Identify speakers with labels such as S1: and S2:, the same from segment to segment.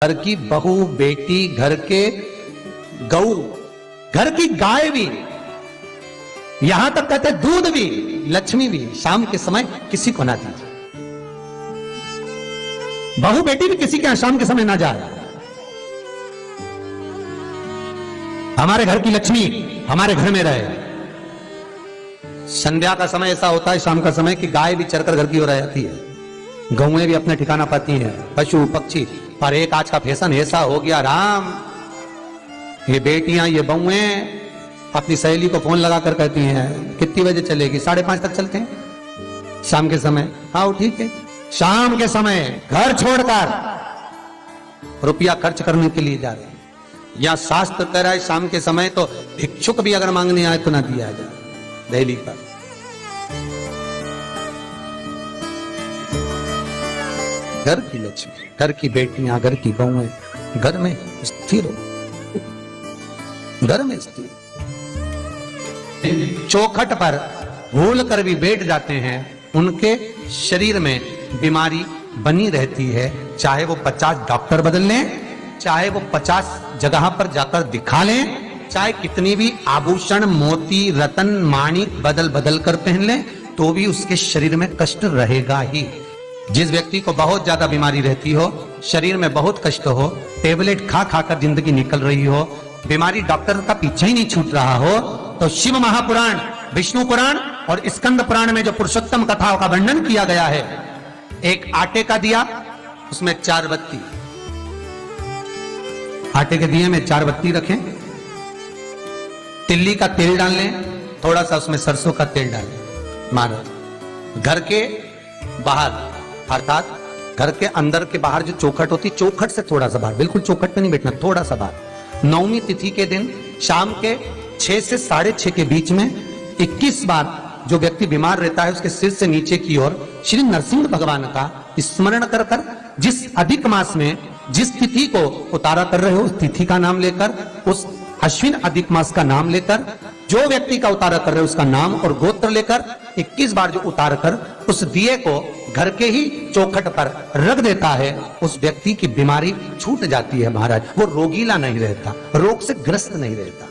S1: घर की बहू, बेटी, घर के गऊ, घर की गाय भी, यहां तक कहते दूध भी, लक्ष्मी भी शाम के समय किसी को ना दीजिए। बहू बेटी भी किसी के यहां शाम के समय ना जाए। हमारे घर की लक्ष्मी हमारे घर में रहे। संध्या का समय ऐसा होता है, शाम का समय, कि गाय भी चरकर घर की ओर आ जाती है, गौएं भी अपने ठिकाना पाती हैं, पशु पक्षी। पर एक आज का फैशन ऐसा हो गया राम, ये बेटियां, ये बहुएं अपनी सहेली को फोन लगाकर कहती हैं कितनी बजे चलेगी? 5:30 तक चलते हैं शाम के समय। हाँ ठीक है, शाम के समय घर छोड़कर रुपया खर्च करने के लिए जा रहे हैं। या शास्त्र कह रहा है शाम के समय तो भिक्षुक भी अगर मांगने आए तो ना दिया जाए। दहली पर घर की लक्ष्मी, घर की बेटियां, घर की बहुएं घर में स्थिर हो, घर में स्थिर। चौखट पर भूल कर भी बैठ जाते हैं, उनके शरीर में बीमारी बनी रहती है। चाहे वो 50 डॉक्टर बदल लें, चाहे वो 50 जगह पर जाकर दिखा लें, चाहे कितनी भी आभूषण, मोती, रतन, माणिक बदल बदल कर पहन लें, तो भी उसके शरीर में कष्ट रहेगा ही। जिस व्यक्ति को बहुत ज्यादा बीमारी रहती हो, शरीर में बहुत कष्ट हो, टेबलेट खा खा कर जिंदगी निकल रही हो, बीमारी डॉक्टर का पीछे ही नहीं छूट रहा हो, तो शिव महापुराण, विष्णु पुराण और स्कंद पुराण में जो पुरुषोत्तम कथाओं का वर्णन किया गया है, एक आटे का दिया, उसमें 4 बत्ती, आटे के दिए में 4 बत्ती रखें, तिल्ली का तेल डाल लें, थोड़ा सा उसमें सरसों का तेल डालें, महाराज घर के बाहर, अर्थात घर के अंदर के बाहर जो चौखट होती, चौखट से थोड़ा सा बाहर, बिल्कुल चौखट पे नहीं बैठना, थोड़ा सा बाहर, 9वीं तिथि के दिन शाम के 6 से 6:30 के बीच में 21 बार जो व्यक्ति बीमार रहता है उसके सिर से नीचे की ओर श्री नरसिंह भगवान का स्मरण कर कर, जिस अधिक मास में जिस तिथि को उतारा कर रहे हो उस तिथि का नाम लेकर, उस अश्विन अधिक मास का नाम लेकर, जो व्यक्ति का उतारा कर रहे हो उसका नाम और गोत्र लेकर 21 बार जो उतार कर उस दिए को घर के ही चौखट पर रख देता है, उस व्यक्ति की बीमारी छूट जाती है महाराज। वो रोगीला नहीं रहता, रोग से ग्रस्त नहीं रहता,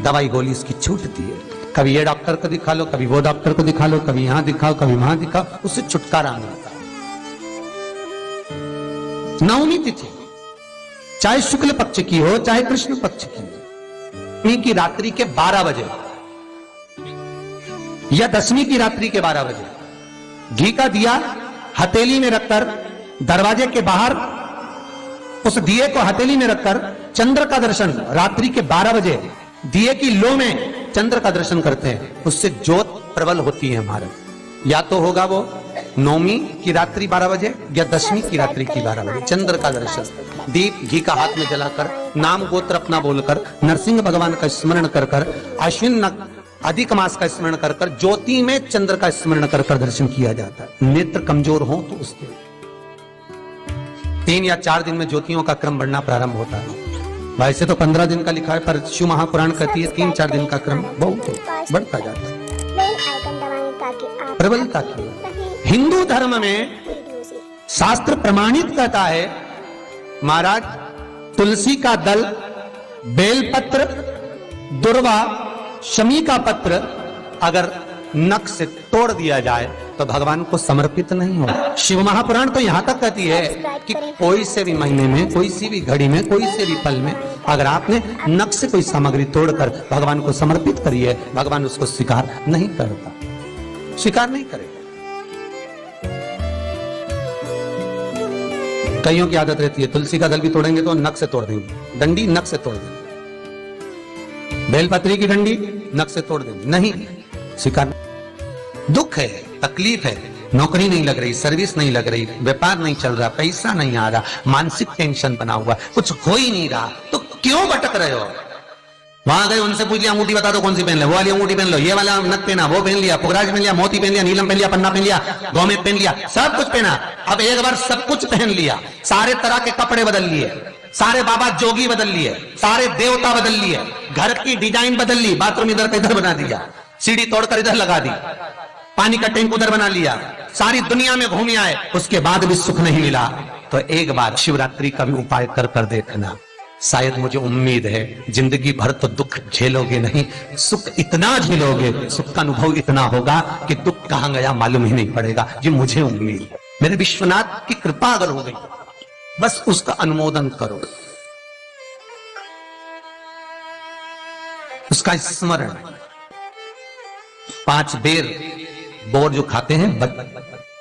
S1: दवाई गोली उसकी छूटती है। कभी ये डॉक्टर को दिखा लो, कभी वो डॉक्टर को दिखा लो, कभी यहां दिखाओ, कभी वहां दिखाओ, उससे छुटकारा मिलता है। 9वीं तिथि चाहे शुक्ल पक्ष की हो चाहे कृष्ण पक्ष की हो, की रात्रि के 12 बजे या 10वीं की रात्रि के 12 बजे घी का दिया हथेली में रखकर दरवाजे के बाहर उस दिए को हथेली में रखकर चंद्र का दर्शन रात्रि के 12 बजे दिए की लो में चंद्र का दर्शन करते हैं, उससे ज्योत प्रबल होती है महाराज। या तो होगा वो 9वीं की रात्रि 12 बजे या 10वीं की रात्रि की 12 बजे चंद्र का दर्शन, दीप घी का हाथ में जलाकर, नाम गोत्र अपना बोलकर, नरसिंह भगवान का स्मरण कर कर, अश्विन अधिक मास का स्मरण कर कर, ज्योति में चंद्र का स्मरण कर कर दर्शन किया जाता है। नेत्र कमजोर हो तो उसके 3 या 4 दिन में ज्योतियों का क्रम बढ़ना प्रारंभ होता है। वैसे तो 15 दिन का लिखा है, पर शिव महापुराण कहती है 3-4 दिन का क्रम बहुत बढ़ता जाता है प्रबलता की। हिंदू धर्म में शास्त्र प्रमाणित कहता है महाराज, तुलसी का दल, बेलपत्र, दुर्वा, शमी का पत्र अगर नख से तोड़ दिया जाए तो भगवान को समर्पित नहीं हो। शिव महापुराण तो यहां तक कहती है कि कोई से भी महीने में, कोई सी भी घड़ी में, कोई से भी पल में अगर आपने नख से कोई सामग्री तोड़कर भगवान को समर्पित करी है, भगवान उसको स्वीकार नहीं करता, स्वीकार नहीं करेगा। कईयों की आदत रहती है तुलसी का दल भी तोड़ेंगे तो नख से तोड़ देंगे, डंडी नख से तोड़ देंगे, बेलपत्री की डंडी नख से तोड़ देंगे, नहीं स्वीकार। दुख है, तकलीफ है, नौकरी नहीं लग रही, सर्विस नहीं लग रही, व्यापार नहीं चल रहा, पैसा नहीं आ रहा, मानसिक टेंशन बना हुआ, कुछ हो ही नहीं रहा, तो क्यों भटक रहे हो? वहां गए, उनसे पूछ लिया अंगूठी बता दो कौन सी पहन ले, वो वाली अंगूठी पहन लो, ये वाला नथ पहना, वो पहन लिया, पुखराज पहन लिया, मोती पहन लिया, नीलम पहन लिया, पन्ना पहन लिया, गौमेद पहन लिया, सब कुछ पहना। अब एक बार सब कुछ पहन लिया, सारे तरह के कपड़े बदल लिए, सारे बाबा जोगी बदल लिए, सारे देवता बदल लिए, घर की डिजाइन बदल ली, बाथरूम इधर का इधर बना दिया, सीढ़ी तोड़कर इधर लगा दी, पानी का टैंक उधर बना लिया, सारी दुनिया में घूम आए, उसके बाद भी सुख नहीं मिला, तो एक बार शिवरात्रि का भी उपाय कर देखना। शायद मुझे उम्मीद है जिंदगी भर तो दुख झेलोगे नहीं, सुख इतना झेलोगे, सुख का अनुभव इतना होगा कि दुख कहां गया मालूम ही नहीं पड़ेगा। ये मुझे उम्मीद है। मेरे विश्वनाथ की कृपा अगर हो गई, बस उसका अनुमोदन करो, उसका स्मरण। 5 बेर बोर जो खाते हैं,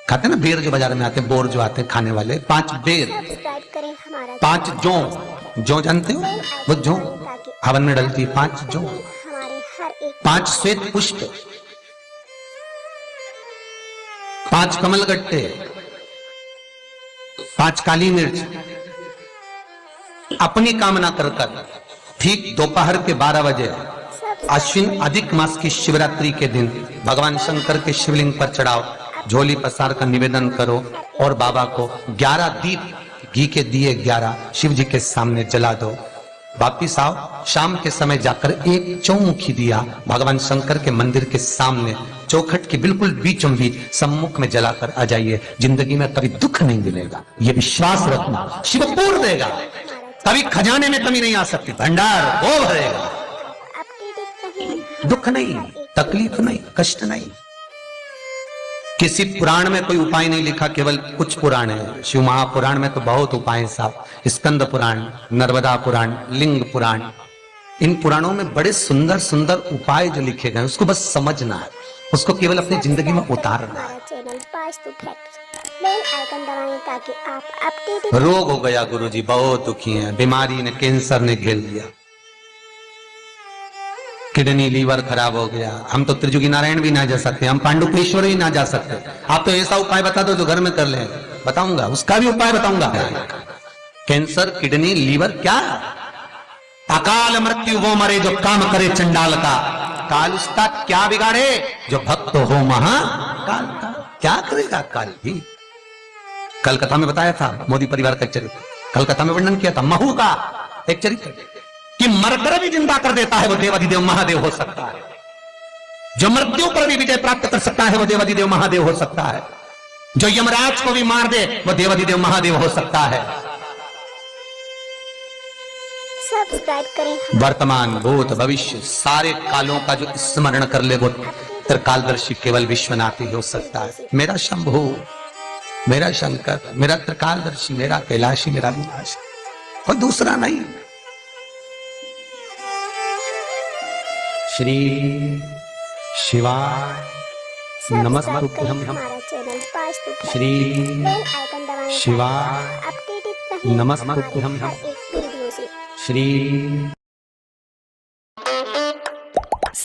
S1: खाते हैं ना बेर जो बाजार में आते हैं, बोर जो आते हैं खाने वाले, 5 बेर, 5 जौ जानते हो, वो जौ हवन में डलती है, 5 जौ, 5 श्वेत पुष्प, 5 कमलगट्टे, 5 काली मिर्च, अपनी कामना कर ठीक दोपहर के 12 बजे अश्विन अधिक मास की शिवरात्रि के दिन भगवान शंकर के शिवलिंग पर चढ़ाओ, झोली पसार का निवेदन करो और बाबा को 11 दीप घी के दिए 11 शिव जी के सामने जला दो। वापिस आओ, शाम के समय जाकर एक चौमुखी दिया भगवान शंकर के मंदिर के सामने चौखट के बिल्कुल बीचों बीच सम्मुख में जलाकर आ जाइए। जिंदगी में कभी दुख नहीं मिलेगा, ये विश्वास रखना। शिव पूर्ण देगा, कभी खजाने में कमी नहीं आ सकती, भंडार वो भरेगा। दुख नहीं, तकलीफ नहीं, कष्ट नहीं। किसी पुराण में कोई उपाय नहीं लिखा, केवल कुछ पुराण है। शिव महापुराण में तो बहुत उपाय हैं साहब, स्कंद पुराण, नर्मदा पुराण, लिंग पुराण, इन पुराणों में बड़े सुंदर सुंदर उपाय जो लिखे गए, उसको बस समझना है, उसको केवल अपनी जिंदगी में उतारना है। रोग हो गया गुरुजी, बहुत दुखी हैं, बीमारी ने, कैंसर ने घेर लिया, किडनी लीवर खराब हो गया, हम तो त्रिजुगी नारायण भी ना जा सकते, हम पांडुपेश्वर ही ना जा सकते। आप तो ऐसा उपाय बता दो जो घर में कर ले, बताऊंगा, उसका भी उपाय बताऊंगा। कैंसर, किडनी, लीवर, क्या अकाल मृत्यु वो मरे जो काम करे चंडाल का, काल उसका क्या बिगाड़े जो भक्त हो महाकाल का। क्या करेगा काल भी। कल कथा में बताया था मोदी परिवार का एक चरित्र, कल कथा में वर्णन किया था महू का एक चरित्र कि मरकर भी जिंदा कर देता है वो देवाधिदेव महादेव हो सकता है, जो मृत्यु पर भी विजय प्राप्त कर सकता है वो देवाधिदेव महादेव हो सकता है, जो यमराज को भी मार दे वो देवाधिदेव महादेव हो सकता है। सब्सक्राइब करें। वर्तमान, भूत, भविष्य सारे कालों का जो स्मरण कर ले वो त्रिकालदर्शी केवल विश्वनाथ ही हो सकता है। मेरा शंभु, मेरा शंकर, मेरा त्रिकालदर्शी, मेरा कैलाशी, मेरा विनाश, कोई दूसरा नहीं। श्री शिवाय नमस्तुभ्यं। श्री शिवाय नमस्तुभ्यं। श्री